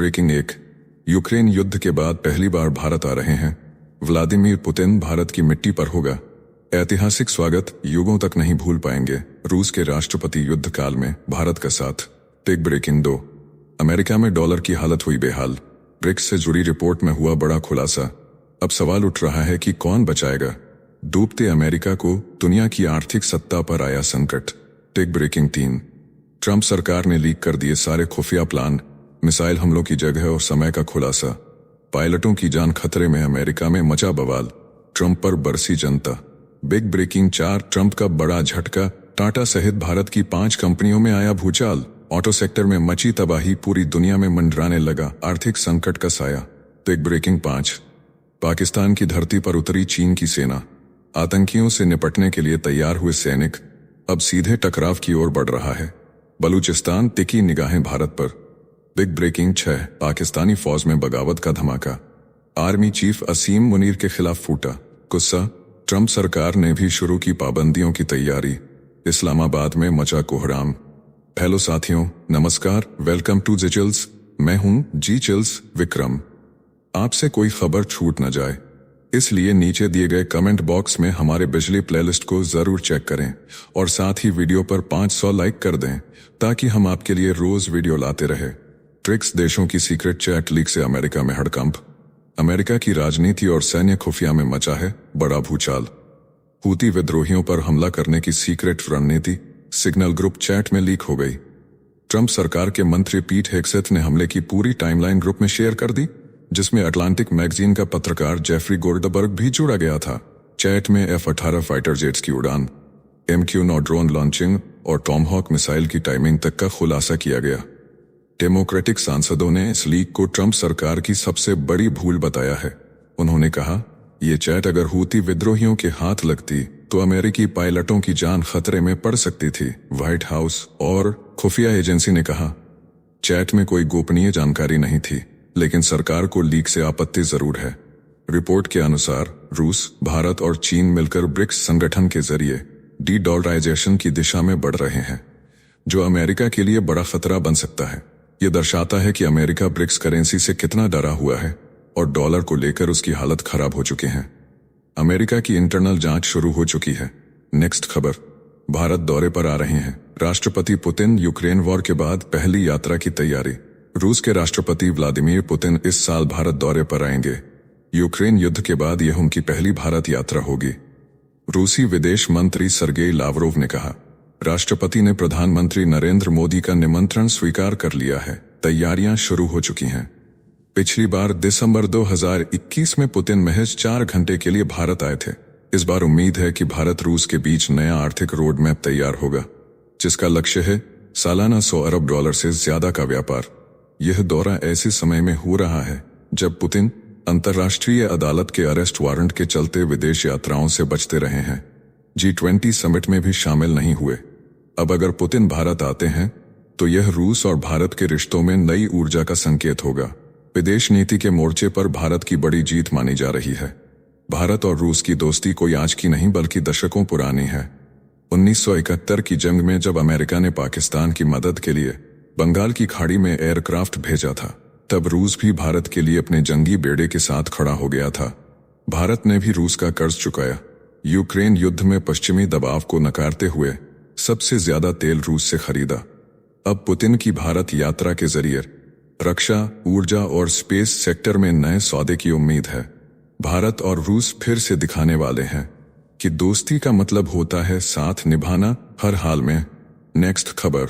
Breaking 1। Ukraine युद्ध के बाद पहली बार भारत आ रहे हैं। व्लादिमीर पुतिन भारत की मिट्टी पर होगा। ऐतिहासिक स्वागत युगों तक नहीं भूल पाएंगे रूस के राष्ट्रपति युद्ध काल में भारत का साथ। Tech breaking 2। अमेरिका में डॉलर की हालत हुई बेहाल। ब्रिक्स से जुड़ी रिपोर्ट में हुआ बड़ा खुलासा। अब सवाल उठ रहा है कि कौन बचाएगा डूबते अमेरिका को, दुनिया की आर्थिक सत्ता पर आया संकट। Take breaking 3। ट्रंप सरकार ने लीक कर दिए सारे खुफिया प्लान, मिसाइल हमलों की जगह और समय का खुलासा। पायलटों की जान खतरे में, अमेरिका में मचा बवाल, ट्रंप पर बरसी जनता। Big breaking 4। ट्रंप का बड़ा झटका, टाटा सहित भारत की 5 कंपनियों में आया भूचाल। ऑटो सेक्टर में मची तबाही, पूरी दुनिया में मंडराने लगा आर्थिक संकट का साया। Big breaking 5। पाकिस्तान की धरती पर उतरी चीन की सेना। आतंकियों से निपटने के लिए तैयार हुए सैनिक अब सीधे टकराव की ओर बढ़ रहा है। बलूचिस्तान टिकी निगाहें भारत पर। Big breaking 6। पाकिस्तानी फौज में बगावत का धमाका। आर्मी चीफ असीम मुनीर के खिलाफ फूटा गुस्सा। ट्रंप सरकार ने भी शुरू की पाबंदियों की तैयारी। इस्लामाबाद में मचा कोहराम। हेलो साथियों, नमस्कार, वेलकम टू जी चिल्स। मैं हूं जी चिल्स विक्रम। आपसे कोई खबर छूट न जाए, इसलिए नीचे दिए गए कमेंट बॉक्स में हमारे बिजली प्लेलिस्ट को जरूर चेक करें और साथ ही वीडियो पर 500 लाइक कर दें ताकि हम आपके लिए रोज वीडियो लाते रहे। ट्रिक्स देशों की सीक्रेट चैट लीक से अमेरिका में हड़कंप। अमेरिका की राजनीति और सैन्य खुफिया में मचा है बड़ा भूचाल। हूती विद्रोहियों पर हमला करने की सीक्रेट रणनीति सिग्नल ग्रुप चैट में लीक हो गई। ट्रंप सरकार के मंत्री पीट हेग्सेथ ने हमले की पूरी टाइमलाइन ग्रुप में शेयर कर दी, जिसमें अटलांटिक मैगजीन का पत्रकार जेफरी गोल्डबर्ग भी जुड़ा गया था। चैट में F-18 फाइटर जेट्स की उड़ान, MQ-9 ड्रोन लॉन्चिंग और टॉमहॉक मिसाइल की टाइमिंग तक का खुलासा किया गया। डेमोक्रेटिक सांसदों ने इस लीक को ट्रंप सरकार की सबसे बड़ी भूल बताया है। उन्होंने कहा, ये चैट अगर हूती विद्रोहियों के हाथ लगती तो अमेरिकी पायलटों की जान खतरे में पड़ सकती थी। व्हाइट हाउस और खुफिया एजेंसी ने कहा, चैट में कोई गोपनीय जानकारी नहीं थी, लेकिन सरकार को लीक से आपत्ति जरूर है। रिपोर्ट के अनुसार रूस, भारत और चीन मिलकर ब्रिक्स संगठन के जरिए डी-डॉलराइजेशन की दिशा में बढ़ रहे हैं, जो अमेरिका के लिए बड़ा खतरा बन सकता है। यह दर्शाता है कि अमेरिका ब्रिक्स करेंसी से कितना डरा हुआ है और डॉलर को लेकर उसकी हालत खराब हो चुकी है। अमेरिका की इंटरनल जांच शुरू हो चुकी है। नेक्स्ट खबर, भारत दौरे पर आ रहे हैं राष्ट्रपति पुतिन। यूक्रेन वॉर के बाद पहली यात्रा की तैयारी। रूस के राष्ट्रपति व्लादिमीर पुतिन इस साल भारत दौरे पर आएंगे। यूक्रेन युद्ध के बाद यह उनकी पहली भारत यात्रा होगी। रूसी विदेश मंत्री सर्गेई लावरोव ने कहा, राष्ट्रपति ने प्रधानमंत्री नरेंद्र मोदी का निमंत्रण स्वीकार कर लिया है। तैयारियां शुरू हो चुकी हैं। पिछली बार दिसंबर 2021 में पुतिन महज 4 घंटे के लिए भारत आए थे। इस बार उम्मीद है कि भारत रूस के बीच नया आर्थिक रोड मैप तैयार होगा, जिसका लक्ष्य है सालाना $100 अरब से ज्यादा का व्यापार। यह दौरा ऐसे समय में हो रहा है जब पुतिन अंतर्राष्ट्रीय अदालत के अरेस्ट वारंट के चलते विदेश यात्राओं से बचते रहे हैं। G20 समिट में भी शामिल नहीं हुए। अब अगर पुतिन भारत आते हैं तो यह रूस और भारत के रिश्तों में नई ऊर्जा का संकेत होगा। विदेश नीति के मोर्चे पर भारत की बड़ी जीत मानी जा रही है। भारत और रूस की दोस्ती कोई आज की नहीं बल्कि दशकों पुरानी है। 1971 की जंग में जब अमेरिका ने पाकिस्तान की मदद के लिए बंगाल की खाड़ी में एयरक्राफ्ट भेजा था, तब रूस भी भारत के लिए अपने जंगी बेड़े के साथ खड़ा हो गया था। भारत ने भी रूस का कर्ज चुकाया। यूक्रेन युद्ध में पश्चिमी दबाव को नकारते हुए सबसे ज्यादा तेल रूस से खरीदा। अब पुतिन की भारत यात्रा के जरिए रक्षा, ऊर्जा और स्पेस सेक्टर में नए सौदे की उम्मीद है। भारत और रूस फिर से दिखाने वाले हैं कि दोस्ती का मतलब होता है साथ निभाना हर हाल में। नेक्स्ट खबर,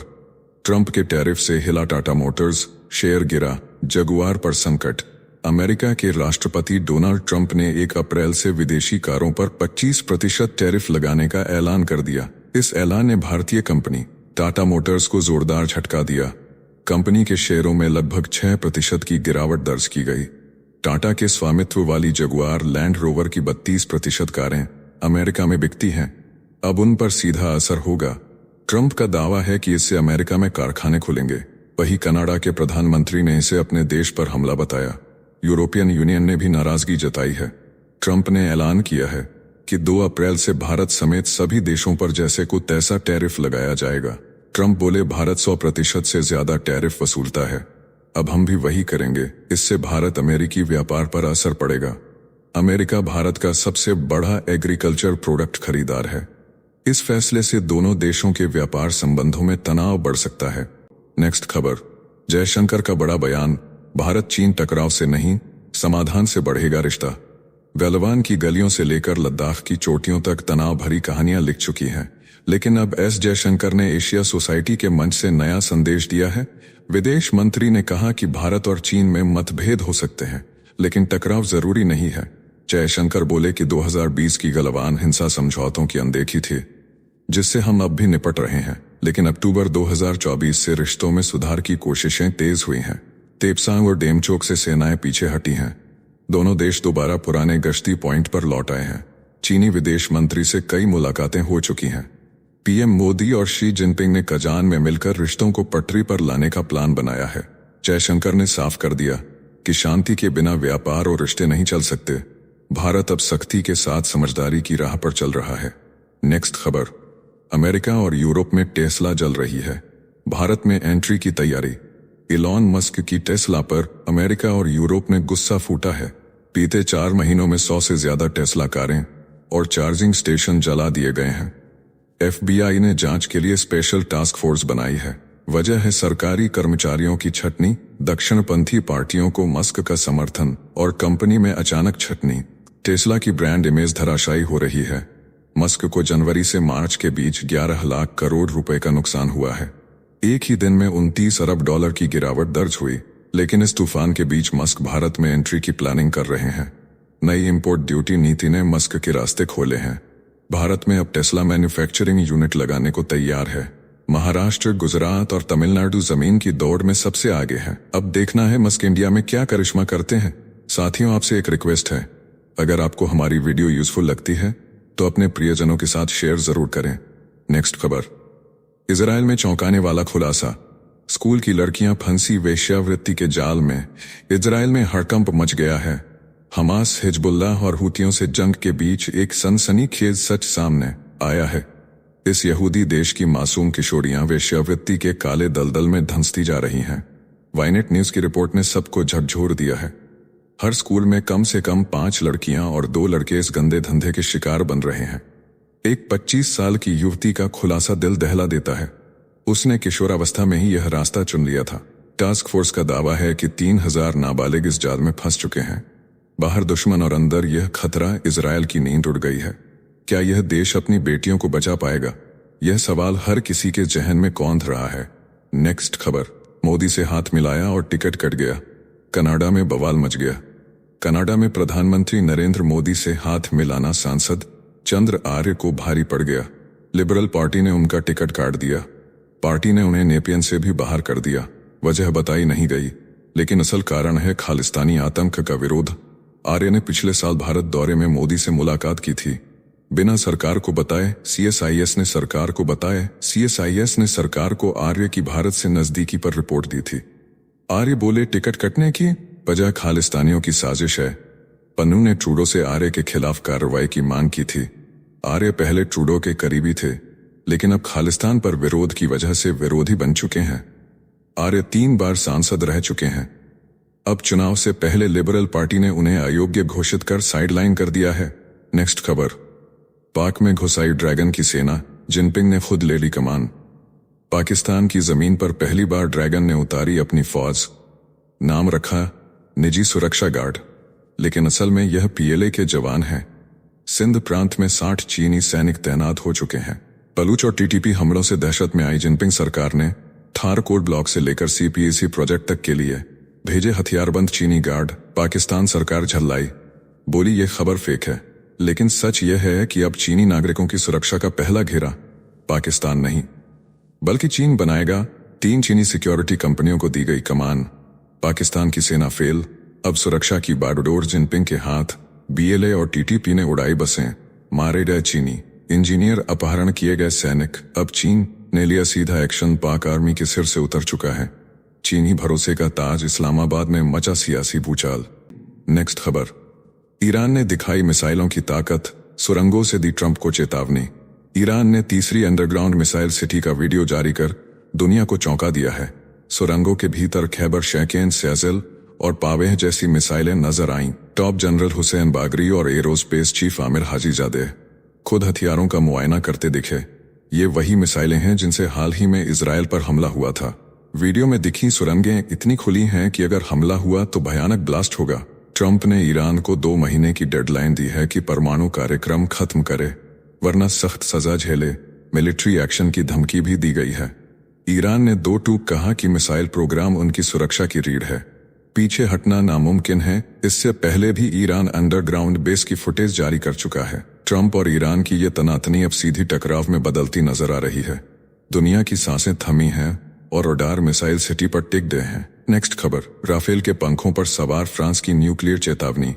ट्रंप के टैरिफ से हिला टाटा मोटर्स, शेयर गिरा, जगुआर पर संकट। अमेरिका के राष्ट्रपति डोनाल्ड ट्रंप ने 1 अप्रैल से विदेशी कारों पर 25% टैरिफ लगाने का ऐलान कर दिया। इस ऐलान ने भारतीय कंपनी टाटा मोटर्स को जोरदार झटका दिया। कंपनी के शेयरों में लगभग 6% की गिरावट दर्ज की गई। टाटा के स्वामित्व वाली जगुआर लैंड रोवर की 32% कारें अमेरिका में बिकती हैं। अब उन पर सीधा असर होगा। ट्रंप का दावा है कि इससे अमेरिका में कारखाने खुलेंगे। वहीं कनाडा के प्रधानमंत्री ने इसे अपने देश पर हमला बताया। यूरोपियन यूनियन ने भी नाराजगी जताई है। ट्रंप ने ऐलान किया है कि 2 अप्रैल से भारत समेत सभी देशों पर जैसे को तैसा टैरिफ लगाया जाएगा। ट्रंप बोले, भारत 100% से ज्यादा टैरिफ वसूलता है। अब हम भी वही करेंगे। इससे भारत अमेरिकी व्यापार पर असर पड़ेगा। अमेरिका भारत का सबसे बड़ा एग्रीकल्चर प्रोडक्ट खरीदार है। इस फैसले से दोनों देशों के व्यापार संबंधों में तनाव बढ़ सकता है। नेक्स्ट खबर, जयशंकर का बड़ा बयान, भारत चीन टकराव से नहीं समाधान से बढ़ेगा रिश्ता। गलवान की गलियों से लेकर लद्दाख की चोटियों तक तनाव भरी कहानियां लिख चुकी हैं, लेकिन अब एस जयशंकर ने एशिया सोसाइटी के मंच से नया संदेश दिया है। विदेश मंत्री ने कहा कि भारत और चीन में मतभेद हो सकते हैं, लेकिन टकराव जरूरी नहीं है। जयशंकर बोले कि 2020 की गलवान हिंसा समझौतों की अनदेखी थी, जिससे हम अब भी निपट रहे हैं, लेकिन अक्टूबर 2024 से रिश्तों में सुधार की कोशिशें तेज हुई हैं। तेपसांग और डेमचोक से सेनाएं पीछे हटी हैं। दोनों देश दोबारा पुराने गश्ती पॉइंट पर लौट आए हैं। चीनी विदेश मंत्री से कई मुलाकातें हो चुकी हैं। पीएम मोदी और शी जिनपिंग ने कजान में मिलकर रिश्तों को पटरी पर लाने का प्लान बनाया है। जयशंकर ने साफ कर दिया कि शांति के बिना व्यापार और रिश्ते नहीं चल सकते। भारत अब सख्ती के साथ समझदारी की राह पर चल रहा है। नेक्स्ट खबर, अमेरिका और यूरोप में टेस्ला जल रही है। भारत में एंट्री की तैयारी। इलॉन मस्क की टेस्ला पर अमेरिका और यूरोप में गुस्सा फूटा है। बीते 4 महीनों में 100 से ज्यादा टेस्ला कारें और चार्जिंग स्टेशन जला दिए गए हैं। FBI ने जांच के लिए स्पेशल टास्क फोर्स बनाई है। वजह है सरकारी कर्मचारियों की छटनी, दक्षिणपंथी पार्टियों को मस्क का समर्थन और कंपनी में अचानक छटनी। टेस्ला की ब्रांड इमेज धराशायी हो रही है। मस्क को जनवरी से मार्च के बीच 11 लाख करोड़ रुपए का नुकसान हुआ है। एक ही दिन में 29 अरब डॉलर की गिरावट दर्ज हुई, लेकिन इस तूफान के बीच मस्क भारत में एंट्री की प्लानिंग कर रहे हैं। नई इंपोर्ट ड्यूटी नीति ने मस्क के रास्ते खोले हैं। भारत में अब टेस्ला मैन्युफैक्चरिंग यूनिट लगाने को तैयार है। महाराष्ट्र, गुजरात और तमिलनाडु जमीन की दौड़ में सबसे आगे है। अब देखना है मस्क इंडिया में क्या करिश्मा करते हैं। साथियों, आपसे एक रिक्वेस्ट है, अगर आपको हमारी वीडियो यूजफुल लगती है तो अपने प्रियजनों के साथ शेयर जरूर करें। नेक्स्ट खबर, इजराइल में चौंकाने वाला खुलासा। स्कूल की लड़कियां फंसी वेश्यावृत्ति के जाल में। इजराइल में हड़कंप मच गया है। हमास, हिजबुल्लाह और हुतियों से जंग के बीच एक सनसनीखेज सच सामने आया है। इस यहूदी देश की मासूम किशोरियां वेश्यावृत्ति के काले दलदल में धंसती जा रही हैं। वाइनेट न्यूज की रिपोर्ट ने सबको झकझोर दिया है। हर स्कूल में कम से कम 5 लड़कियां और 2 लड़के इस गंदे धंधे के शिकार बन रहे हैं। एक 25 साल की युवती का खुलासा दिल दहला देता है। उसने किशोरावस्था में ही यह रास्ता चुन लिया था। टास्क फोर्स का दावा है कि 3000 नाबालिग इस जाल में फंस चुके हैं। बाहर दुश्मन और अंदर यह खतरा। इजराइल की नींद उड़ गई है। क्या यह देश अपनी बेटियों को बचा पाएगा? यह सवाल हर किसी के जहन में कौंध रहा है। नेक्स्ट खबर, मोदी से हाथ मिलाया और टिकट कट गया। कनाडा में बवाल मच गया। कनाडा में प्रधानमंत्री नरेंद्र मोदी से हाथ मिलाना सांसद चंद्र आर्य को भारी पड़ गया। लिबरल पार्टी ने उनका टिकट काट दिया। पार्टी ने उन्हें नेपियन से भी बाहर कर दिया। वजह बताई नहीं गई, लेकिन असल कारण है खालिस्तानी आतंक का विरोध। आर्य ने पिछले साल भारत दौरे में मोदी से मुलाकात की थी। बिना सरकार को बताए CSIS ने सरकार को आर्य की भारत से नजदीकी पर रिपोर्ट दी थी। आर्य बोले टिकट कटने की वजह खालिस्तानियों की साजिश है। पन्नू ने ट्रूडो से आर्य के खिलाफ कार्रवाई की मांग की थी। आर्य पहले ट्रूडो के करीबी थे, लेकिन अब खालिस्तान पर विरोध की वजह से विरोधी बन चुके हैं। आर्य 3 बार सांसद रह चुके हैं। अब चुनाव से पहले लिबरल पार्टी ने उन्हें अयोग्य घोषित कर साइडलाइन कर दिया है। नेक्स्ट खबर, पाक में घुसाई ड्रैगन की सेना। जिनपिंग ने खुद ले ली कमान। पाकिस्तान की जमीन पर पहली बार ड्रैगन ने उतारी अपनी फौज। नाम रखा निजी सुरक्षा गार्ड, लेकिन असल में यह PLA के जवान हैं। सिंध प्रांत में 60 चीनी सैनिक तैनात हो चुके हैं। बलूच और TTP हमलों से दहशत में आई जिनपिंग सरकार ने थारकोट ब्लॉक से लेकर CPEC प्रोजेक्ट तक के लिए भेजे हथियारबंद चीनी गार्ड। पाकिस्तान सरकार झल्लाई, बोली ये खबर फेक है, लेकिन सच यह है कि अब चीनी नागरिकों की सुरक्षा का पहला घेरा पाकिस्तान नहीं बल्कि चीन बनाएगा। 3 चीनी सिक्योरिटी कंपनियों को दी गई कमान। पाकिस्तान की सेना फेल। अब सुरक्षा की बागडोर जिनपिंग के हाथ। BLA और TTP ने उड़ाई बसें। मारे गए चीनी इंजीनियर, अपहरण किए गए सैनिक। अब चीन ने लिया सीधा एक्शन। पाक आर्मी के सिर से उतर चुका है चीनी भरोसे का ताज। इस्लामाबाद में मचा सियासी भूचाल। नेक्स्ट खबर, ईरान ने दिखाई मिसाइलों की ताकत। सुरंगों से दी ट्रंप को चेतावनी। ईरान ने तीसरी अंडरग्राउंड मिसाइल सिटी का वीडियो जारी कर दुनिया को चौंका दिया है। सुरंगों के भीतर खैबर शैकेन सैजल और पावेह जैसी मिसाइलें नजर आईं। टॉप जनरल हुसैन बागरी और एरोस्पेस चीफ आमिर हाजीजादे खुद हथियारों का मुआयना करते दिखे। ये वही मिसाइलें हैं जिनसे हाल ही में इजराइल पर हमला हुआ था। वीडियो में दिखी सुरंगें इतनी खुली हैं कि अगर हमला हुआ तो भयानक ब्लास्ट होगा। ट्रंप ने ईरान को 2 महीने की डेडलाइन दी है कि परमाणु कार्यक्रम खत्म करे, वरना सख्त सजा झेले। मिलिट्री एक्शन की धमकी भी दी गई है। ईरान ने 2 टूक कहा कि मिसाइल प्रोग्राम उनकी सुरक्षा की रीढ़ है, पीछे हटना नामुमकिन है। इससे पहले भी ईरान अंडरग्राउंड बेस की फुटेज जारी कर चुका है। ट्रंप और ईरान की ये तनातनी अब सीधी टकराव में बदलती नजर आ रही है। दुनिया की सांसें थमी हैं और रडार मिसाइल सिटी पर टिक गए हैं। नेक्स्ट खबर, राफेल के पंखों पर सवार फ्रांस की न्यूक्लियर चेतावनी।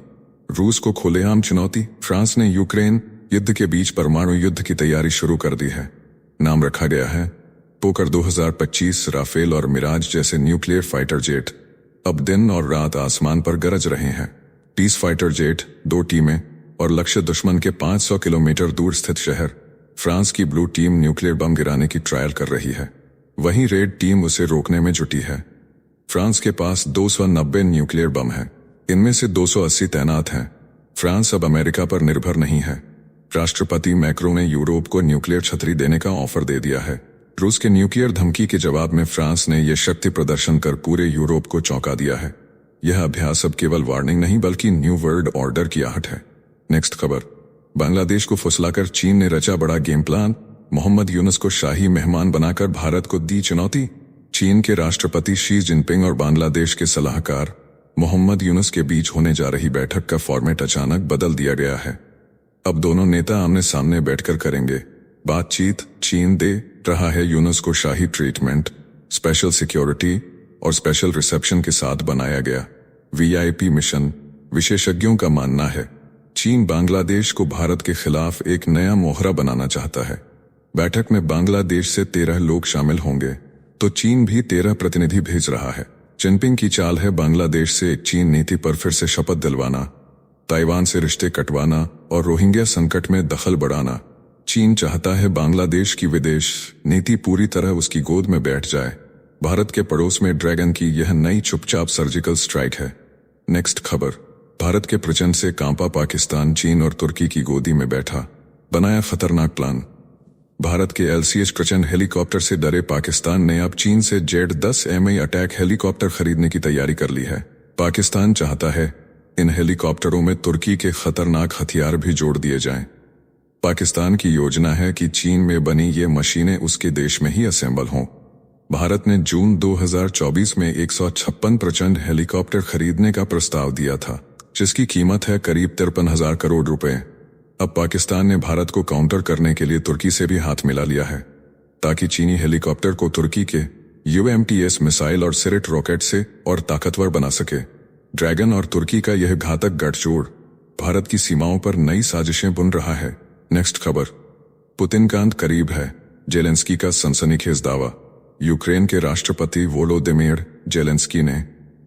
रूस को खुलेआम चुनौती। फ्रांस ने यूक्रेन युद्ध के बीच परमाणु युद्ध की तैयारी शुरू कर दी है। नाम रखा गया है पोकर 2025। राफेल और मिराज जैसे न्यूक्लियर फाइटर जेट अब दिन और रात आसमान पर गरज रहे हैं। 30 फाइटर जेट, 2 टीमें और लक्ष्य दुश्मन के 500 किलोमीटर दूर स्थित शहर। फ्रांस की ब्लू टीम न्यूक्लियर बम गिराने की ट्रायल कर रही है, वहीं रेड टीम उसे रोकने में जुटी है। फ्रांस के पास 290 न्यूक्लियर बम है, इनमें से 280 तैनात हैं। फ्रांस अब अमेरिका पर निर्भर नहीं है। राष्ट्रपति मैक्रो ने यूरोप को न्यूक्लियर छतरी देने का ऑफर दे दिया है। रूस के न्यूक्लियर धमकी के जवाब में फ्रांस ने यह शक्ति प्रदर्शन कर पूरे यूरोप को चौंका दिया है। यह अभ्यास अब केवल वार्निंग नहीं बल्कि न्यू वर्ल्ड ऑर्डर की आहट है। नेक्स्ट खबर, बांग्लादेश को फुसलाकर चीन ने रचा बड़ा गेम प्लान। मोहम्मद यूनुस को शाही मेहमान बनाकर भारत को दी चुनौती। चीन के राष्ट्रपति शी जिनपिंग और बांग्लादेश के सलाहकार मोहम्मद यूनुस के बीच होने जा रही बैठक का फॉर्मेट अचानक बदल दिया गया है। अब दोनों नेता आमने सामने बैठकर करेंगे बातचीत। चीन दे रहा है यूनुस को शाही ट्रीटमेंट, स्पेशल सिक्योरिटी और स्पेशल रिसेप्शन के साथ बनाया गया वीआईपी मिशन। विशेषज्ञों का मानना है चीन बांग्लादेश को भारत के खिलाफ एक नया मोहरा बनाना चाहता है। बैठक में बांग्लादेश से 13 लोग शामिल होंगे तो चीन भी 13 प्रतिनिधि भेज रहा है। जिनपिंग की चाल है बांग्लादेश से एक चीन नीति पर फिर से शपथ दिलवाना, ताइवान से रिश्ते कटवाना और रोहिंग्या संकट में दखल बढ़ाना। चीन चाहता है बांग्लादेश की विदेश नीति पूरी तरह उसकी गोद में बैठ जाए। भारत के पड़ोस में ड्रैगन की यह नई चुपचाप सर्जिकल स्ट्राइक है। नेक्स्ट खबर, भारत के प्रचंड से कांपा पाकिस्तान चीन और तुर्की की गोदी में बैठा, बनाया खतरनाक प्लान। भारत के LCH प्रचंड हेलीकॉप्टर से डरे पाकिस्तान ने अब चीन से जेड-10 Mi अटैक हेलीकॉप्टर खरीदने की तैयारी कर ली है। पाकिस्तान चाहता है इन हेलीकॉप्टरों में तुर्की के खतरनाक हथियार भी जोड़ दिए जाएं। पाकिस्तान की योजना है कि चीन में बनी ये मशीनें उसके देश में ही असेंबल हों। भारत ने जून 2024 में 156 प्रचंड हेलीकॉप्टर खरीदने का प्रस्ताव दिया था, जिसकी कीमत है करीब 53,000 करोड़ रुपए। अब पाकिस्तान ने भारत को काउंटर करने के लिए तुर्की से भी हाथ मिला लिया है, ताकि चीनी हेलीकॉप्टर को तुर्की के UMTS मिसाइल और सिरिट रॉकेट से और ताकतवर बना सके। ड्रैगन और तुर्की का यह घातक गठजोड़ भारत की सीमाओं पर नई साजिशें बुन रहा है। नेक्स्ट खबर, पुतिन का अंत करीब है, जेलेंस्की का सनसनीखेज दावा। यूक्रेन के राष्ट्रपति वोलोदिमीर जेलेंस्की ने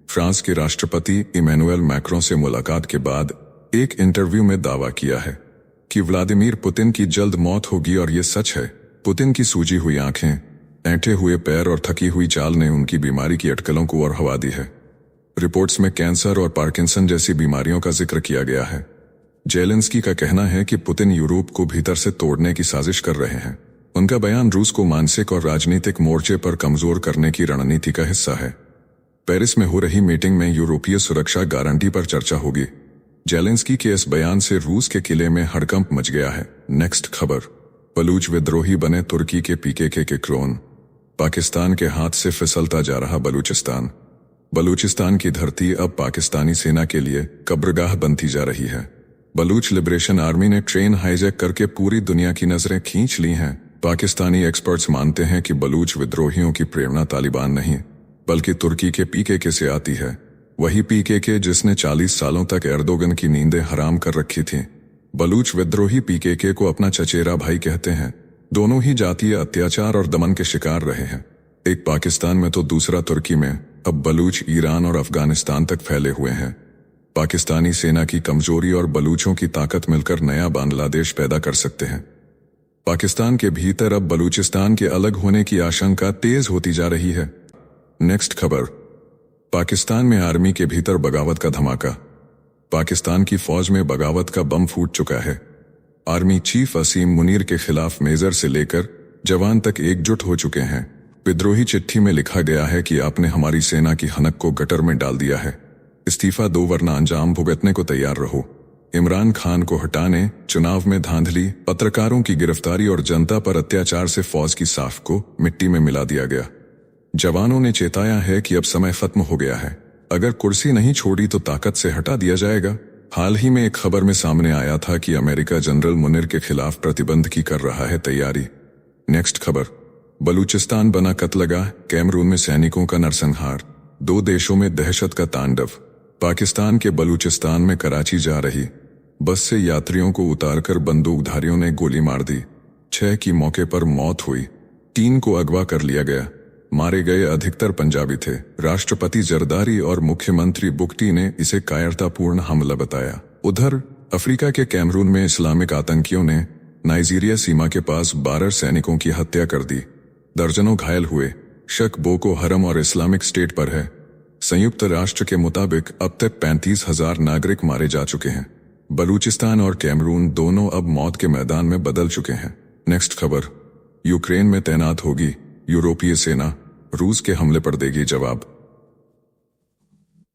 फ्रांस के राष्ट्रपति इमैनुएल मैक्रों से मुलाकात के बाद एक इंटरव्यू में दावा किया है कि व्लादिमीर पुतिन की जल्द मौत होगी, और ये सच है। पुतिन की सूजी हुई आंखें, ऐंठे हुए पैर और थकी हुई चाल ने उनकी बीमारी की अटकलों को और हवा दी है। रिपोर्ट्स में कैंसर और पार्किंसन जैसी बीमारियों का जिक्र किया गया है। जेलेंस्की का कहना है कि पुतिन यूरोप को भीतर से तोड़ने की साजिश कर रहे हैं। उनका बयान रूस को मानसिक और राजनीतिक मोर्चे पर कमजोर करने की रणनीति का हिस्सा है। पेरिस में हो रही मीटिंग में यूरोपीय सुरक्षा गारंटी पर चर्चा होगी। जेलेंस्की के इस बयान से रूस के किले में हड़कंप मच गया है। नेक्स्ट खबर, बलूच विद्रोही बने तुर्की के PKK के क्लोन। पाकिस्तान के हाथ से फिसलता जा रहा बलूचिस्तान। बलूचिस्तान की धरती अब पाकिस्तानी सेना के लिए कब्रगाह बनती जा रही है। बलूच लिबरेशन आर्मी ने ट्रेन हाईजैक करके पूरी दुनिया की नजरें खींच ली हैं। पाकिस्तानी एक्सपर्ट्स मानते हैं कि बलूच विद्रोहियों की प्रेरणा तालिबान नहीं बल्कि तुर्की के PKK से आती है। वही PKK जिसने 40 सालों तक एर्दोगन की नींदें हराम कर रखी थीं। बलूच विद्रोही PKK को अपना चचेरा भाई कहते हैं। दोनों ही जातीय अत्याचार और दमन के शिकार रहे हैं, एक पाकिस्तान में तो दूसरा तुर्की में। अब बलूच ईरान और अफगानिस्तान तक फैले हुए हैं। पाकिस्तानी सेना की कमजोरी और बलूचों की ताकत मिलकर नया बांग्लादेश पैदा कर सकते हैं। पाकिस्तान के भीतर अब बलूचिस्तान के अलग होने की आशंका तेज होती जा रही है। नेक्स्ट खबर, पाकिस्तान में आर्मी के भीतर बगावत का धमाका। पाकिस्तान की फौज में बगावत का बम फूट चुका है। आर्मी चीफ असीम मुनीर के खिलाफ मेजर से लेकर जवान तक एकजुट हो चुके हैं। विद्रोही चिट्ठी में लिखा गया है कि आपने हमारी सेना की हनक को गटर में डाल दिया है, इस्तीफा दो वरना अंजाम भुगतने को तैयार रहो। इमरान खान को हटाने, चुनाव में धांधली, पत्रकारों की गिरफ्तारी और जनता पर अत्याचार से फौज की साख को मिट्टी में मिला दिया गया। जवानों ने चेताया है कि अब समय खत्म हो गया है, अगर कुर्सी नहीं छोड़ी तो ताकत से हटा दिया जाएगा। हाल ही में एक खबर में सामने आया था कि अमेरिका जनरल मुनीर के खिलाफ प्रतिबंध की कर रहा है तैयारी। नेक्स्ट खबर, बलूचिस्तान बना कत्लगाह, कैमरून में सैनिकों का नरसंहार, दो देशों में दहशत का तांडव। पाकिस्तान के बलूचिस्तान में कराची जा रही बस से यात्रियों को उतारकर बंदूकधारियों ने गोली मार दी। 6 की मौके पर मौत हुई, 3 को अगवा कर लिया गया। मारे गए अधिकतर पंजाबी थे। राष्ट्रपति जरदारी और मुख्यमंत्री बुगटी ने इसे कायरतापूर्ण हमला बताया। उधर अफ्रीका के कैमरून में इस्लामिक आतंकियों ने नाइजीरिया सीमा के पास 12 सैनिकों की हत्या कर दी, दर्जनों घायल हुए। शक बोको हरम और इस्लामिक स्टेट पर है। संयुक्त राष्ट्र के मुताबिक अब तक 35,000 नागरिक मारे जा चुके हैं। बलूचिस्तान और कैमरून दोनों अब मौत के मैदान में बदल चुके हैं। नेक्स्ट खबर, यूक्रेन में तैनात होगी यूरोपीय सेना, रूस के हमले पर देगी जवाब।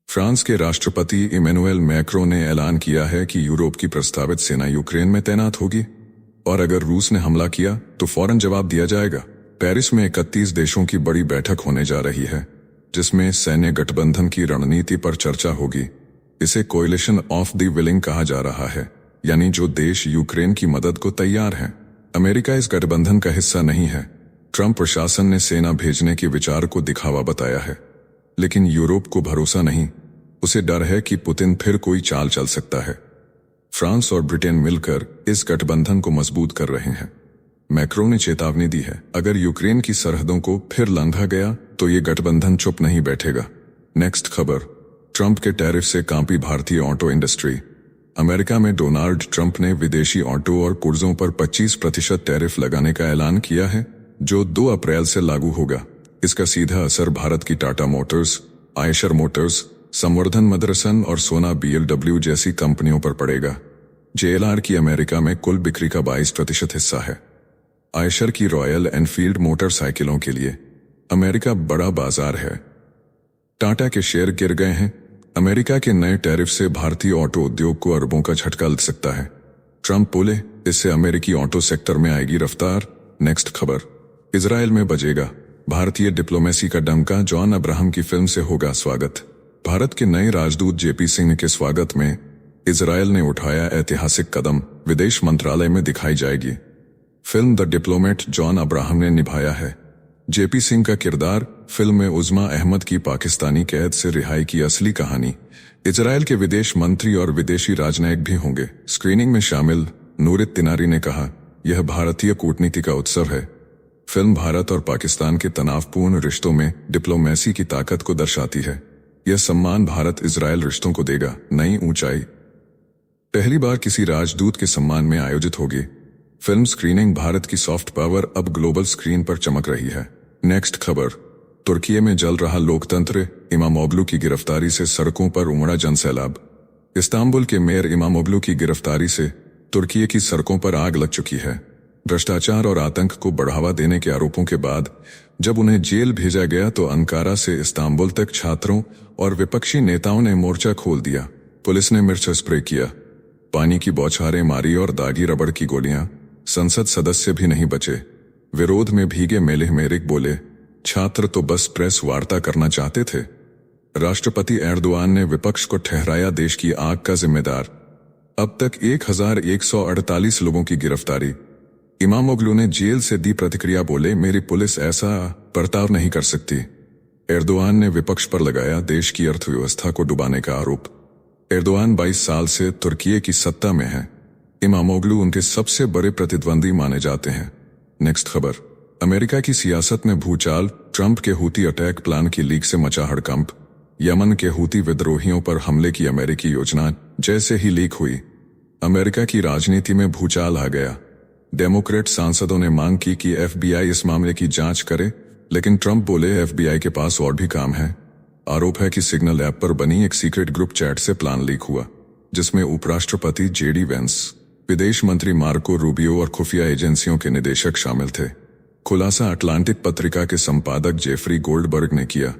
फ्रांस के राष्ट्रपति इमैनुएल मैक्रों ने ऐलान किया है कि यूरोप की प्रस्तावित सेना यूक्रेन में तैनात होगी और अगर रूस ने हमला किया तो फौरन जवाब दिया जाएगा। पेरिस में 31 देशों की बड़ी बैठक होने जा रही है, जिसमें सैन्य गठबंधन की रणनीति पर चर्चा होगी। इसे कोएलिशन ऑफ द विलिंग कहा जा रहा है, यानी जो देश यूक्रेन की मदद को तैयार हैं। अमेरिका इस गठबंधन का हिस्सा नहीं है। ट्रंप प्रशासन ने सेना भेजने के विचार को दिखावा बताया है, लेकिन यूरोप को भरोसा नहीं। उसे डर है कि पुतिन फिर कोई चाल चल सकता है। फ्रांस और ब्रिटेन मिलकर इस गठबंधन को मजबूत कर रहे हैं। मैक्रो ने चेतावनी दी है, अगर यूक्रेन की सरहदों को फिर लांघा गया तो ये गठबंधन चुप नहीं बैठेगा। नेक्स्ट खबर, ट्रंप के टैरिफ से कांपी भारतीय ऑटो इंडस्ट्री। अमेरिका में डोनाल्ड ट्रंप ने विदेशी ऑटो और कुर्जों पर 25% टैरिफ लगाने का ऐलान किया है, जो 2 अप्रैल से लागू होगा। इसका सीधा असर भारत की टाटा मोटर्स, आयशर मोटर्स, संवर्धन मदरसन और सोना BLW जैसी कंपनियों पर पड़ेगा। JLR की अमेरिका में कुल बिक्री का 22% हिस्सा है। आयशर की रॉयल एनफील्ड मोटरसाइकिलों के लिए अमेरिका बड़ा बाजार है। टाटा के शेयर गिर गए हैं। अमेरिका के नए टैरिफ से भारतीय ऑटो उद्योग को अरबों का झटका लग सकता है। ट्रंप बोले, इससे अमेरिकी ऑटो सेक्टर में आएगी रफ्तार। नेक्स्ट खबर, इजराइल में बजेगा भारतीय डिप्लोमेसी का डंका, जॉन अब्राहम की फिल्म से होगा स्वागत। भारत के नए राजदूत JP सिंह के स्वागत में इजराइल ने उठाया ऐतिहासिक कदम, विदेश मंत्रालय में दिखाई जाएगी। Film the diplomat John Abraham ने निभाया है। JP सिंह का किरदार फिल्म में उज़मा अहमद की पाकिस्तानी कैद से रिहाई की असली कहानी। इजराइल के विदेश मंत्री और विदेशी राजनयिक भी होंगे। स्क्रीनिंग में शामिल नूरित तिनारी ने कहा, यह भारतीय कूटनीति का उत्सव है। फिल्म भारत और पाकिस्तान के तनावपूर्ण रिश्तों में डिप्लोमेसी की ताकत को दर्शाती है। यह सम्मान भारत इजराइल रिश्तों को देगा नई ऊंचाई। पहली बार किसी राजदूत के सम्मान में आयोजित होगी। फिल्म स्क्रीनिंग भारत की सॉफ्ट पावर अब ग्लोबल स्क्रीन पर चमक रही है। नेक्स्ट खबर, तुर्की में जल रहा लोकतंत्र, इमामोग्लू की गिरफ्तारी से सड़कों पर उमड़ा जनसैलाब। इस्तांबुल के मेयर इमामोग्लू की गिरफ्तारी से तुर्की की सड़कों पर आग लग चुकी है। भ्रष्टाचार और आतंक को बढ़ावा देने के आरोपों के बाद जब उन्हें जेल भेजा गया तो अंकारा से इस्तांबुल तक छात्रों और विपक्षी नेताओं ने मोर्चा खोल दिया। पुलिस ने मिर्च स्प्रे किया, पानी की बौछारें मारी और दागी रबड़ की गोलियां। संसद सदस्य भी नहीं बचे। विरोध में भीगे मेलिह मेरिक बोले, छात्र तो बस प्रेस वार्ता करना चाहते थे। राष्ट्रपति एर्दोआन ने विपक्ष को ठहराया देश की आग का जिम्मेदार। अब तक 1148 लोगों की गिरफ्तारी। इमामोग्लू ने जेल से दी प्रतिक्रिया, बोले, मेरी पुलिस ऐसा बर्ताव नहीं कर सकती। एर्दोआन ने विपक्ष पर लगाया देश की अर्थव्यवस्था को डुबाने का आरोप। एर्दोआन 22 साल से तुर्की की सत्ता में है। इमामोग्लू उनके सबसे बड़े प्रतिद्वंदी माने जाते हैं। नेक्स्ट खबर, अमेरिका की सियासत में भूचाल, ट्रंप के हूती अटैक प्लान की लीक से मचा हड़कंप। यमन के हूती विद्रोहियों पर हमले की अमेरिकी योजना जैसे ही लीक हुई, अमेरिका की राजनीति में भूचाल आ गया। डेमोक्रेट सांसदों ने मांग की कि FBI इस मामले की जांच करे लेकिन ट्रंप बोले एफबीआई के पास और भी काम है। आरोप है कि सिग्नल ऐप पर बनी एक सीक्रेट ग्रुप चैट से प्लान लीक हुआ, जिसमें उपराष्ट्रपति जेडी वेंस, विदेश मंत्री मार्को रूबियो और खुफिया एजेंसियों के निदेशक शामिल थे। खुलासा अटलांटिक पत्रिका के संपादक जेफरी गोल्डबर्ग ने किया।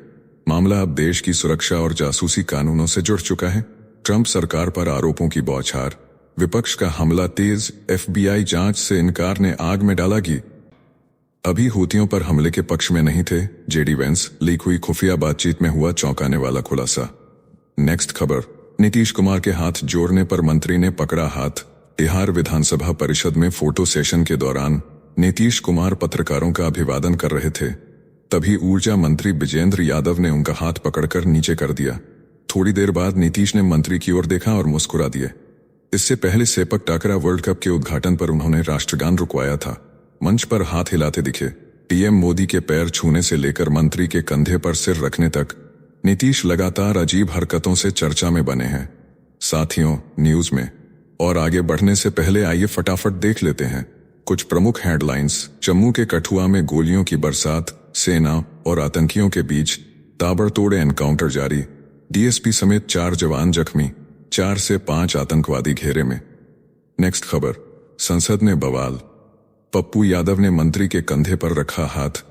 मामला अब देश की सुरक्षा और जासूसी कानूनों से जुड़ चुका है। ट्रंप सरकार पर आरोपों की बौछार, विपक्ष का हमला तेज, एफबीआई जांच से इनकार ने आग में डाला घी। अभी हूतियों पर हमले के पक्ष में नहीं थे जेडी वेंस, लीक हुई खुफिया बातचीत में हुआ चौंकाने वाला खुलासा। नेक्स्ट खबर, नीतीश कुमार के हाथ जोड़ने पर मंत्री ने पकड़ा हाथ। बिहार विधानसभा परिषद में फोटो सेशन के दौरान नीतीश कुमार पत्रकारों का अभिवादन कर रहे थे, तभी ऊर्जा मंत्री विजेंद्र यादव ने उनका हाथ पकड़कर नीचे कर दिया। थोड़ी देर बाद नीतीश ने मंत्री की ओर देखा और मुस्कुरा दिए। इससे पहले सेपक टाकरा वर्ल्ड कप के उद्घाटन पर उन्होंने राष्ट्रगान रुकवाया था। मंच पर हाथ हिलाते दिखे। पीएम मोदी के पैर छूने से लेकर मंत्री के कंधे पर सिर रखने तक नीतीश लगातार अजीब हरकतों से चर्चा में बने हैं। साथियों, न्यूज में और आगे बढ़ने से पहले आइए फटाफट देख लेते हैं कुछ प्रमुख हेडलाइंस। जम्मू के कठुआ में गोलियों की बरसात, सेना और आतंकियों के बीच ताबड़तोड़ एनकाउंटर जारी। डीएसपी समेत 4 जवान जख्मी, 4 से 5 आतंकवादी घेरे में। नेक्स्ट खबर, संसद में बवाल। पप्पू यादव ने मंत्री के कंधे पर रखा हाथ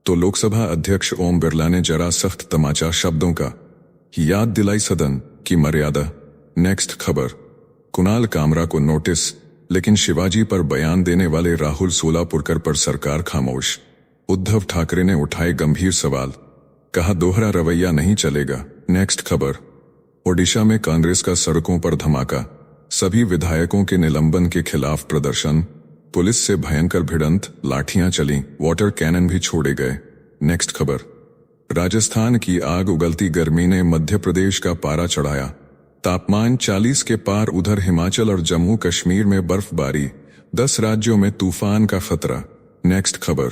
तो लोकसभा अध्यक्ष ओम बिरला ने जरा सख्त तमाचा शब्दों का याद दिलाई सदन की मर्यादा। नेक्स्ट खबर, कुणाल कामरा को नोटिस, लेकिन शिवाजी पर बयान देने वाले राहुल सोलापुरकर पर सरकार खामोश। उद्धव ठाकरे ने उठाए गंभीर सवाल, कहा दोहरा रवैया नहीं चलेगा। नेक्स्ट खबर, ओडिशा में कांग्रेस का सड़कों पर धमाका, सभी विधायकों के निलंबन के खिलाफ प्रदर्शन, पुलिस से भयंकर भिड़ंत, लाठियां चली, वाटर कैनन भी छोड़े गए। नेक्स्ट खबर, राजस्थान की आग उगलती गर्मी ने मध्य प्रदेश का पारा चढ़ाया, तापमान 40 के पार। उधर हिमाचल और जम्मू कश्मीर में बर्फबारी, 10 राज्यों में तूफान का खतरा। नेक्स्ट खबर,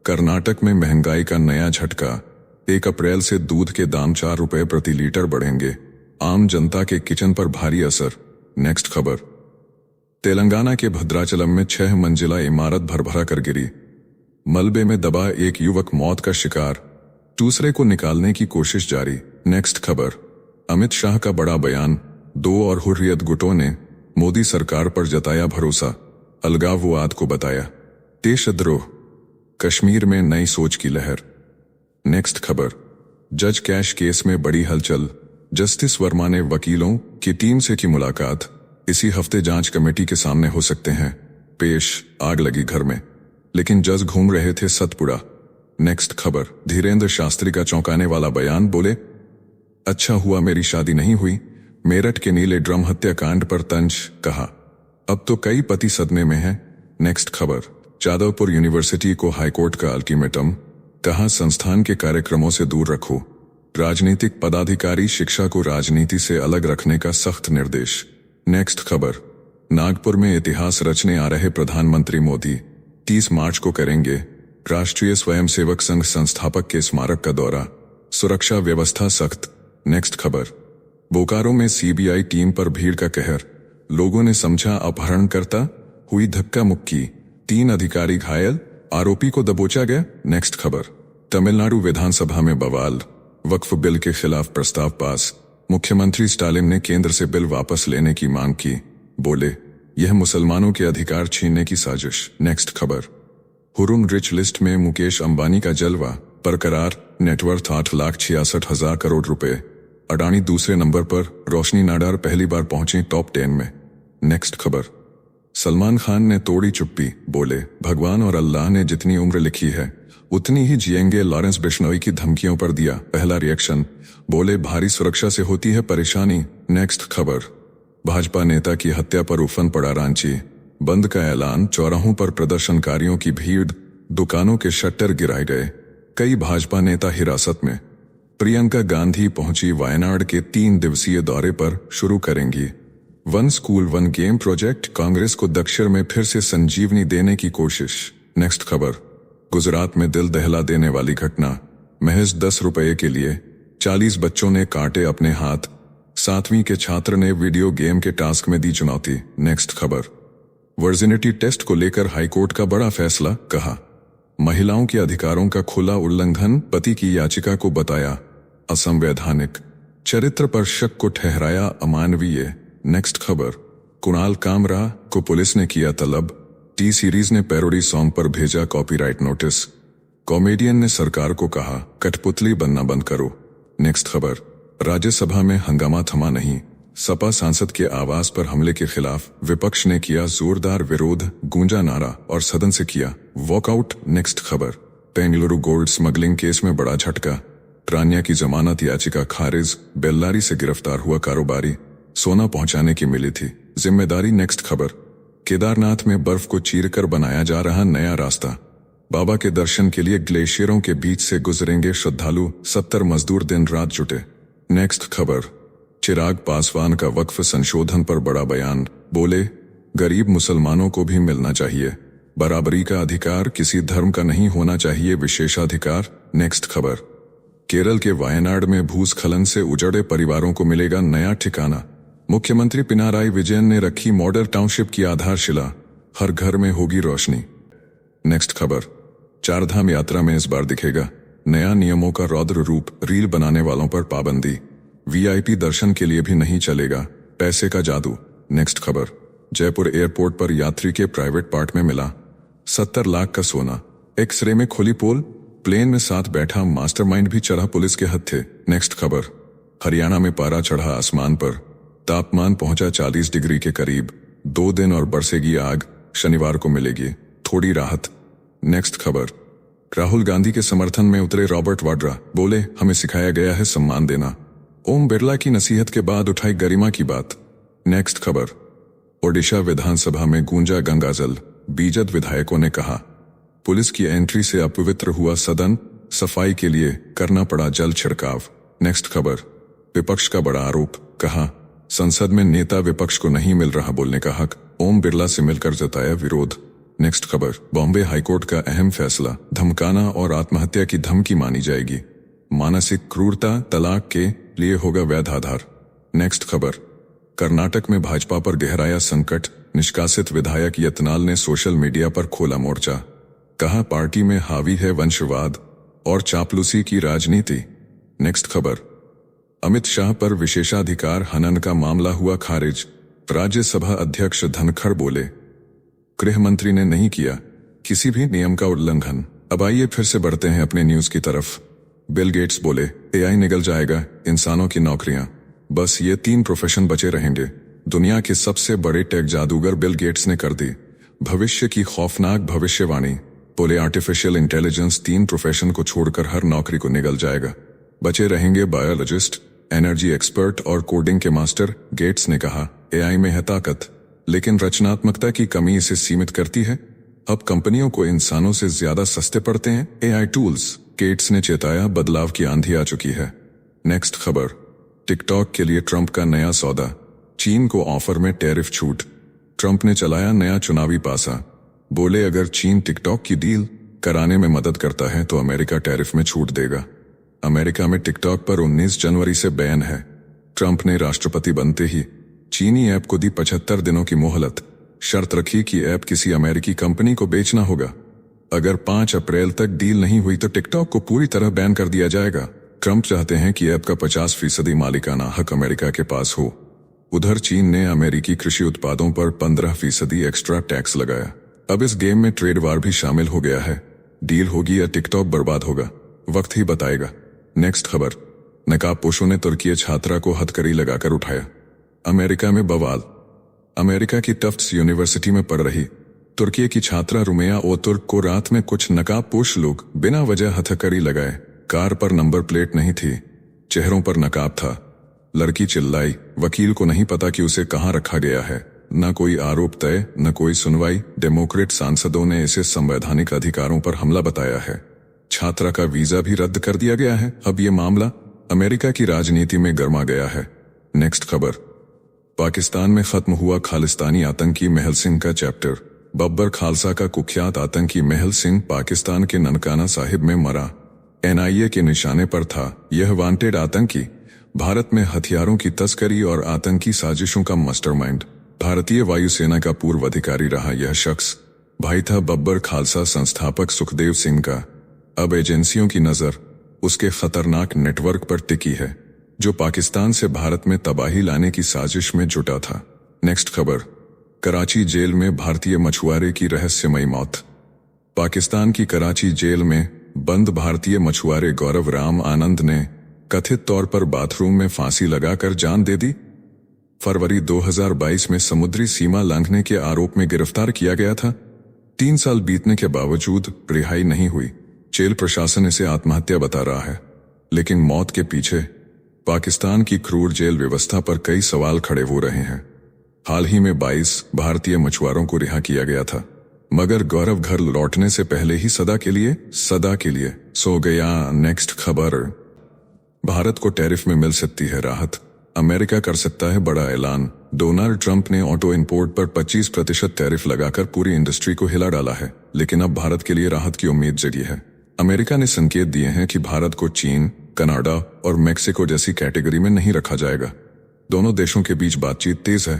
कर्नाटक में महंगाई का नया झटका, 1 अप्रैल से दूध के दाम 4 रुपए प्रति लीटर बढ़ेंगे, आम जनता के किचन पर भारी असर। नेक्स्ट खबर, तेलंगाना के भद्राचलम में 6 मंजिला इमारत भरभरा कर गिरी, मलबे में दबा एक युवक मौत का शिकार, दूसरे को निकालने की कोशिश जारी। नेक्स्ट खबर, अमित शाह का बड़ा बयान, 2 और हुर्रियत गुटों ने मोदी सरकार पर जताया भरोसा, अलगाववाद को बताया देशद्रोह, कश्मीर में नई सोच की लहर। नेक्स्ट खबर, जज कैश केस में बड़ी हलचल, जस्टिस वर्मा ने वकीलों की टीम से की मुलाकात, इसी हफ्ते जांच कमेटी के सामने हो सकते हैं पेश। आग लगी घर में, लेकिन जज घूम रहे थे सतपुड़ा। नेक्स्ट खबर, धीरेन्द्र शास्त्री का चौंकाने वाला बयान, बोले अच्छा हुआ मेरी शादी नहीं हुई, मेरठ के नीले ड्रम हत्याकांड पर तंज, कहा अब तो कई पति सदमे में हैं। नेक्स्ट खबर, जादवपुर यूनिवर्सिटी को हाईकोर्ट का अल्टीमेटम, कहा संस्थान के कार्यक्रमों से दूर रखो, राजनीतिक पदाधिकारी शिक्षा को राजनीति से अलग रखने का सख्त निर्देश। नेक्स्ट खबर, नागपुर में इतिहास रचने आ रहे प्रधानमंत्री मोदी 30 मार्च को करेंगे राष्ट्रीय स्वयंसेवक संघ संस्थापक के स्मारक का दौरा, सुरक्षा व्यवस्था सख्त। नेक्स्ट खबर, बोकारो में सीबीआई टीम पर भीड़ का कहर, लोगों ने समझा अपहरणकर्ता, हुई धक्का मुक्की, 3 अधिकारी घायल, आरोपी को दबोचा गया। नेक्स्ट खबर, तमिलनाडु विधानसभा में बवाल, वक्फ बिल के खिलाफ प्रस्ताव पास, मुख्यमंत्री स्टालिन ने केंद्र से बिल वापस लेने की मांग की, बोले यह मुसलमानों के अधिकार छीनने की साजिश। नेक्स्ट खबर, हुरुम रिच लिस्ट में मुकेश अंबानी का जलवा बरकरार, नेटवर्थ 8,66,000 करोड़ रुपए। अडानी दूसरे नंबर पर, रोशनी नाडार पहली बार पहुंची टॉप 10 में। नेक्स्ट खबर, सलमान खान ने तोड़ी चुप्पी, बोले भगवान और अल्लाह ने जितनी उम्र लिखी है उतनी ही जिएंगे। लॉरेंस बिश्नोई की धमकियों पर दिया पहला रिएक्शन, बोले भारी सुरक्षा से होती है परेशानी। नेक्स्ट खबर, भाजपा नेता की हत्या पर उफन पड़ा रांची, बंद का ऐलान, चौराहों पर प्रदर्शनकारियों की भीड़, दुकानों के शटर गिराए गए, कई भाजपा नेता हिरासत में। प्रियंका गांधी पहुंची वायनाड के 3 दिवसीय दौरे पर, शुरू करेंगी 1 स्कूल 1 गेम प्रोजेक्ट, कांग्रेस को दक्षिण में फिर से संजीवनी देने की कोशिश। नेक्स्ट खबर, गुजरात में दिल दहला देने वाली घटना, महज 10 रुपये के लिए 40 बच्चों ने काटे अपने हाथ, 7वीं के छात्र ने वीडियो गेम के टास्क में दी चुनौती। नेक्स्ट खबर, वर्जिनिटी टेस्ट को लेकर हाईकोर्ट का बड़ा फैसला, कहा महिलाओं के अधिकारों का खुला उल्लंघन, पति की याचिका को बताया असंवैधानिक, चरित्र पर शक को ठहराया अमानवीय। नेक्स्ट खबर, कुणाल कामरा को पुलिस ने किया तलब, टी सीरीज ने पैरोडी सॉन्ग पर भेजा कॉपीराइट नोटिस। कॉमेडियन ने सरकार को कहा कठपुतली बनना बंद करो। नेक्स्ट खबर, राज्यसभा में हंगामा थमा नहीं, सपा सांसद के आवास पर हमले के खिलाफ विपक्ष ने किया जोरदार विरोध, गूंजा नारा और सदन से किया वॉकआउट। नेक्स्ट खबर, बेंगलुरु गोल्ड स्मगलिंग केस में बड़ा झटका, ट्रान्या की जमानत याचिका खारिज, बेल्लारी से गिरफ्तार हुआ कारोबारी, सोना पहुंचाने की मिली थी जिम्मेदारी। नेक्स्ट खबर, केदारनाथ में बर्फ को चीरकर बनाया जा रहा नया रास्ता, बाबा के दर्शन के लिए ग्लेशियरों के बीच से गुजरेंगे श्रद्धालु, 70 मजदूर दिन रात जुटे। नेक्स्ट खबर, चिराग पासवान का वक्फ संशोधन पर बड़ा बयान, बोले गरीब मुसलमानों को भी मिलना चाहिए, बराबरी का अधिकार किसी धर्म का नहीं होना चाहिए विशेषाधिकार। नेक्स्ट खबर, केरल के वायनाड में भूस्खलन से उजड़े परिवारों को मिलेगा नया ठिकाना, मुख्यमंत्री पिनाराई विजयन ने रखी मॉडल टाउनशिप की आधारशिला, हर घर में होगी रोशनी। नेक्स्ट खबर, चारधाम यात्रा में इस बार दिखेगा नया नियमों का रौद्र रूप, रील बनाने वालों पर पाबंदी, वीआईपी दर्शन के लिए भी नहीं चलेगा पैसे का जादू। नेक्स्ट खबर, जयपुर एयरपोर्ट पर यात्री के प्राइवेट पार्ट में मिला 70 लाख का सोना, एक्सरे में खुली पोल, प्लेन में साथ बैठा मास्टरमाइंड भी चढ़ा पुलिस के हत्थे। नेक्स्ट खबर, हरियाणा में पारा चढ़ा आसमान पर, तापमान पहुंचा 40 डिग्री के करीब, 2 दिन और बरसेगी आग, शनिवार को मिलेगी थोड़ी राहत। नेक्स्ट खबर, राहुल गांधी के समर्थन में उतरे रॉबर्ट वाड्रा, बोले हमें सिखाया गया है सम्मान देना, ओम बिरला की नसीहत के बाद उठाई गरिमा की बात। नेक्स्ट खबर, ओडिशा विधानसभा में गूंजा गंगाजल, बीजद विधायकों ने कहा पुलिस की एंट्री से अपवित्र हुआ सदन, सफाई के लिए करना पड़ा जल छिड़काव। नेक्स्ट खबर, विपक्ष का बड़ा आरोप, कहा संसद में नेता विपक्ष को नहीं मिल रहा बोलने का हक, ओम बिरला से मिलकर जताया विरोध। नेक्स्ट खबर, बॉम्बे हाईकोर्ट का अहम फैसला, धमकाना और आत्महत्या की धमकी मानी जाएगी, मानसिक क्रूरता तलाक के लिए होगा वैध आधार। नेक्स्ट खबर, कर्नाटक में भाजपा पर गहराया संकट, निष्कासित विधायक यत्नाल ने सोशल मीडिया पर खोला मोर्चा, कहा पार्टी में हावी है वंशवाद और चापलूसी की राजनीति। नेक्स्ट खबर, अमित शाह पर विशेषाधिकार हनन का मामला हुआ खारिज, राज्यसभा अध्यक्ष धनखड़ बोले गृह मंत्री ने नहीं किया किसी भी नियम का उल्लंघन। अब आइए फिर से बढ़ते हैं अपने न्यूज की तरफ। बिल गेट्स बोले एआई निगल जाएगा इंसानों की नौकरियां, बस ये 3 प्रोफेशन बचे रहेंगे। दुनिया के सबसे बड़े टेक जादूगर बिल गेट्स ने कर दी भविष्य की खौफनाक भविष्यवाणी, बोले आर्टिफिशियल इंटेलिजेंस 3 प्रोफेशन को छोड़कर हर नौकरी को निगल जाएगा, बचे रहेंगे बायोलॉजिस्ट, एनर्जी एक्सपर्ट और कोडिंग के मास्टर। गेट्स ने कहा एआई में है ताकत, लेकिन रचनात्मकता की कमी इसे सीमित करती है। अब कंपनियों को इंसानों से ज्यादा सस्ते पड़ते हैं एआई टूल्स। गेट्स ने चेताया बदलाव की आंधी आ चुकी है। नेक्स्ट खबर, टिकटॉक के लिए ट्रंप का नया सौदा, चीन को ऑफर में टैरिफ छूट, ट्रंप ने चलाया नया चुनावी पासा, बोले अगर चीन टिकटॉक की डील कराने में मदद करता है तो अमेरिका टैरिफ में छूट देगा। अमेरिका में टिकटॉक पर 19 जनवरी से बैन है। ट्रंप ने राष्ट्रपति बनते ही चीनी ऐप को दी 75 दिनों की मोहलत, शर्त रखी कि ऐप किसी अमेरिकी कंपनी को बेचना होगा। अगर 5 अप्रैल तक डील नहीं हुई तो टिकटॉक को पूरी तरह बैन कर दिया जाएगा। ट्रंप चाहते हैं कि ऐप का 50% मालिकाना हक अमेरिका के पास हो। उधर चीन ने अमेरिकी कृषि उत्पादों पर 15% एक्स्ट्रा टैक्स लगाया। अब इस गेम में ट्रेड वार भी शामिल हो गया है। डील होगी या टिकटॉक बर्बाद होगा, वक्त ही बताएगा। नेक्स्ट खबर, नकाबपोशों ने तुर्की छात्रा को हथकड़ी लगाकर उठाया, अमेरिका में बवाल। अमेरिका की टफ्ट्स यूनिवर्सिटी में पढ़ रही तुर्की की छात्रा रुमेया ओतुर्क को रात में कुछ नकाबपोश लोग बिना वजह हथकड़ी लगाए। कार पर नंबर प्लेट नहीं थी, चेहरों पर नकाब था। लड़की चिल्लाई, वकील को नहीं पता कि उसे कहां रखा गया है। न कोई आरोप तय, न कोई सुनवाई। डेमोक्रेट सांसदों ने इसे संवैधानिक अधिकारों पर हमला बताया है। छात्रा का वीजा भी रद्द कर दिया गया है। अब ये मामला अमेरिका की राजनीति में गर्मा गया है। नेक्स्ट खबर, पाकिस्तान में खत्म हुआ खालिस्तानी आतंकी महल सिंह का चैप्टर। बब्बर खालसा का कुख्यात आतंकी महल सिंह पाकिस्तान के ननकाना साहिब में मरा। एनआईए के निशाने पर था। यह वांटेड आतंकी भारत में हथियारों की तस्करी और आतंकी साजिशों का मास्टरमाइंड। भारतीय वायुसेना का पूर्व अधिकारी रहा यह शख्स। भाई था बब्बर खालसा संस्थापक सुखदेव सिंह का। अब एजेंसियों की नजर उसके खतरनाक नेटवर्क पर टिकी है, जो पाकिस्तान से भारत में तबाही लाने की साजिश में जुटा था। नेक्स्ट खबर, कराची जेल में भारतीय मछुआरे की रहस्यमयी मौत। पाकिस्तान की कराची जेल में बंद भारतीय मछुआरे गौरव राम आनंद ने कथित तौर पर बाथरूम में फांसी लगाकर जान दे दी। फरवरी 2022 में समुद्री सीमा लांघने के आरोप में गिरफ्तार किया गया था। 3 साल बीतने के बावजूद रिहाई नहीं हुई। जेल प्रशासन इसे आत्महत्या बता रहा है, लेकिन मौत के पीछे पाकिस्तान की क्रूर जेल व्यवस्था पर कई सवाल खड़े हो रहे हैं। हाल ही में 22 भारतीय मछुआरों को रिहा किया गया था, मगर गौरव घर लौटने से पहले ही सदा के लिए सो गया। नेक्स्ट खबर, भारत को टैरिफ में मिल सकती है राहत, अमेरिका कर सकता है बड़ा ऐलान। डोनाल्ड ट्रंप ने ऑटो इंपोर्ट पर 25% टैरिफ लगाकर पूरी इंडस्ट्री को हिला डाला है, लेकिन अब भारत के लिए राहत की उम्मीद जगी है। अमेरिका ने संकेत दिए हैं कि भारत को चीन, कनाडा और मेक्सिको जैसी कैटेगरी में नहीं रखा जाएगा। दोनों देशों के बीच बातचीत तेज है।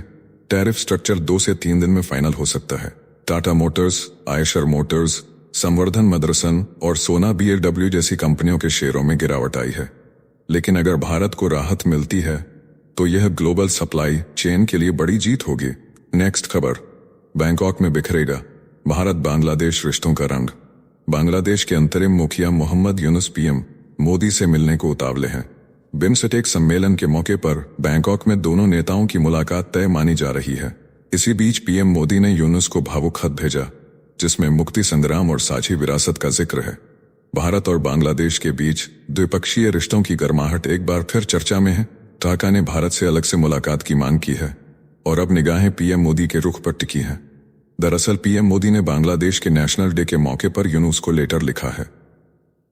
टैरिफ स्ट्रक्चर 2 से 3 दिन में फाइनल हो सकता है। टाटा मोटर्स, आयशर मोटर्स, संवर्धन मदरसन और सोना BLW जैसी कंपनियों के शेयरों में गिरावट आई है। लेकिन अगर भारत को राहत मिलती है तो यह ग्लोबल सप्लाई चेन के लिए बड़ी जीत होगी। नेक्स्ट खबर, बैंकॉक में बिखरेगा भारत बांग्लादेश रिश्तों का रंग। बांग्लादेश के अंतरिम मुखिया मोहम्मद यूनुस PM मोदी से मिलने को उतावले हैं। बिम्स्टेक सम्मेलन के मौके पर बैंकॉक में दोनों नेताओं की मुलाकात तय मानी जा रही है। इसी बीच PM मोदी ने यूनुस को भावुक खत भेजा, जिसमें मुक्ति संग्राम और साझी विरासत का जिक्र है। भारत और बांग्लादेश के बीच द्विपक्षीय रिश्तों की गर्माहट एक बार फिर चर्चा में है। ढाका ने भारत से अलग से मुलाकात की मांग की है और अब निगाहें PM मोदी के रुख पर टिकी हैं। दरअसल PM मोदी ने बांग्लादेश के नेशनल डे के मौके पर यूनुस को लेटर लिखा है।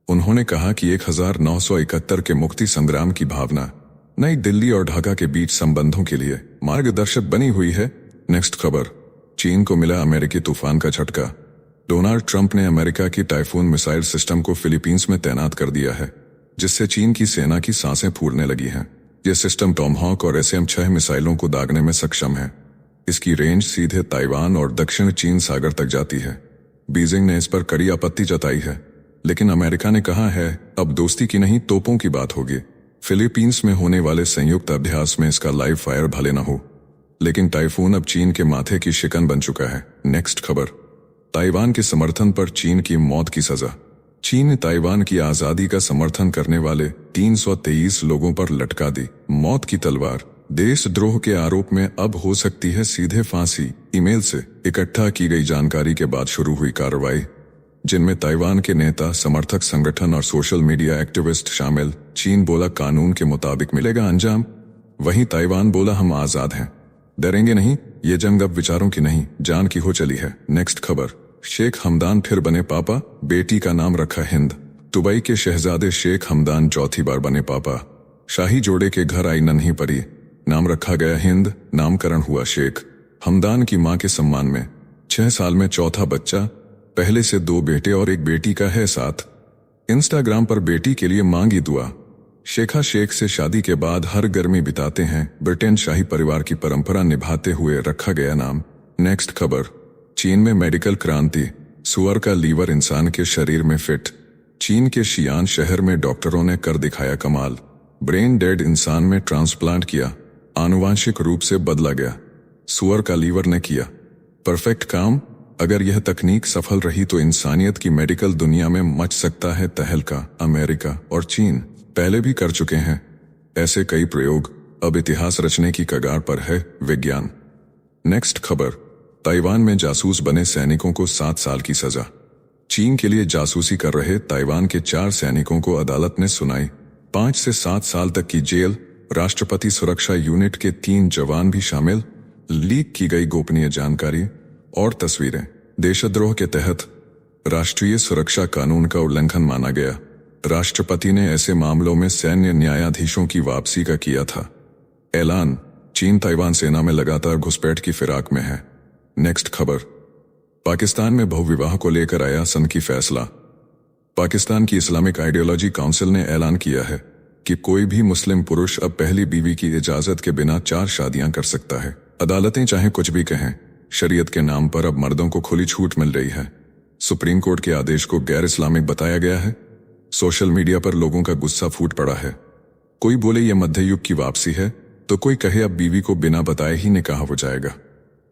उन्होंने कहा कि 1971 के मुक्ति संग्राम की भावना नई दिल्ली और ढाका के बीच संबंधों के लिए मार्गदर्शक बनी हुई है। नेक्स्ट खबर, चीन को मिला अमेरिकी तूफान का झटका। डोनाल्ड ट्रंप ने अमेरिका की टाइफून मिसाइल सिस्टम को फिलीपींस में तैनात कर दिया है, जिससे चीन की सेना की सांसें फूलने लगी हैं। यह सिस्टम टॉमहॉक और SM-6 मिसाइलों को दागने में सक्षम है। इसकी रेंज सीधे ताइवान और दक्षिण चीन सागर तक जाती है। बीजिंग ने इस पर कड़ी आपत्ति जताई है, लेकिन अमेरिका ने कहा है अब दोस्ती की नहीं तोपों की बात होगी। फिलीपींस में होने वाले संयुक्त अभ्यास में इसका लाइव फायर भले न हो, लेकिन टाइफून अब चीन के माथे की शिकन बन चुका है। नेक्स्ट खबर, ताइवान के समर्थन पर चीन की मौत की सजा। चीन ने ताइवान की आजादी का समर्थन करने वाले 323 लोगों पर लटका दी मौत की तलवार। देशद्रोह के आरोप में अब हो सकती है सीधे फांसी। ईमेल से इकट्ठा की गई जानकारी के बाद शुरू हुई कार्रवाई, जिनमें ताइवान के नेता, समर्थक संगठन और सोशल मीडिया एक्टिविस्ट शामिल। चीन बोला कानून के मुताबिक मिलेगा अंजाम, वहीं ताइवान बोला हम आजाद हैं, डरेंगे नहीं। ये जंग अब विचारों की नहीं जान की हो चली है। नेक्स्ट खबर, शेख हमदान फिर बने पापा, बेटी का नाम रखा हिंद। दुबई के शहजादे शेख हमदान चौथी बार बने पापा। शाही जोड़े के घर आई नन्ही परी, नाम रखा गया हिंद, नामकरण हुआ शेख। हमदान की मां के सम्मान में 6 साल में चौथा बच्चा, पहले से 2 बेटे और एक बेटी का है साथ। इंस्टाग्राम पर बेटी के लिए मांगी दुआ। शेखा शेख से शादी के बाद हर गर्मी बिताते हैं, ब्रिटेन शाही परिवार की परंपरा निभाते हुए रखा गया नाम। नेक्स्ट खबर, चीन में मेडिकल क्रांति, सुअर का लीवर इंसान के शरीर में फिट। चीन के शियान शहर में डॉक्टरों ने कर दिखाया कमाल। ब्रेन डेड इंसान में ट्रांसप्लांट किया, आनुवांशिक रूप से बदला गया। सुअर का लीवर ने किया परफेक्ट काम। अगर यह तकनीक सफल रही तो इंसानियत की मेडिकल दुनिया में मच सकता है तहलका। अमेरिका और चीन पहले भी कर चुके हैं ऐसे कई प्रयोग, अब इतिहास रचने की कगार पर है विज्ञान। नेक्स्ट खबर, ताइवान में जासूस बने सैनिकों को 7 साल की सजा। चीन के लिए जासूसी कर रहे ताइवान के 4 सैनिकों को अदालत ने सुनाई 5 से 7 साल तक की जेल। राष्ट्रपति सुरक्षा यूनिट के 3 जवान भी शामिल। लीक की गई गोपनीय जानकारी और तस्वीरें देशद्रोह के तहत राष्ट्रीय सुरक्षा कानून का उल्लंघन माना गया। राष्ट्रपति ने ऐसे मामलों में सैन्य न्यायाधीशों की वापसी का किया था ऐलान। चीन ताइवान सेना में लगातार घुसपैठ की फिराक में है। नेक्स्ट खबर, पाकिस्तान में बहुविवाह को लेकर आया सनकी फैसला। पाकिस्तान की इस्लामिक आइडियोलॉजी काउंसिल ने ऐलान किया है कि कोई भी मुस्लिम पुरुष अब पहली बीवी की इजाजत के बिना 4 शादियां कर सकता है। अदालतें चाहे कुछ भी कहें, शरीयत के नाम पर अब मर्दों को खुली छूट मिल रही है। सुप्रीम कोर्ट के आदेश को गैर इस्लामिक बताया गया है। सोशल मीडिया पर लोगों का गुस्सा फूट पड़ा है। कोई बोले ये मध्य युग की वापसी है, तो कोई कहे अब बीवी को बिना बताए ही निकाह हो जाएगा।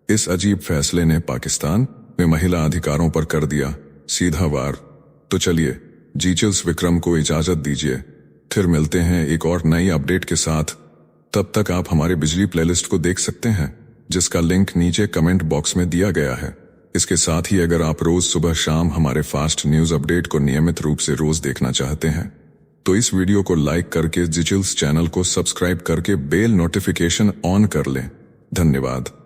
इस अजीब फैसले ने पाकिस्तान में महिला अधिकारों पर कर दिया सीधा वार। तो चलिए जीचल्स विक्रम को इजाजत दीजिए, फिर मिलते हैं एक और नई अपडेट के साथ। तब तक आप हमारे बिजली प्लेलिस्ट को देख सकते हैं, जिसका लिंक नीचे कमेंट बॉक्स में दिया गया है। इसके साथ ही अगर आप रोज सुबह शाम हमारे फास्ट न्यूज अपडेट को नियमित रूप से रोज देखना चाहते हैं, तो इस वीडियो को लाइक करके जीचल्स चैनल को सब्सक्राइब करके बेल नोटिफिकेशन ऑन कर लें। धन्यवाद।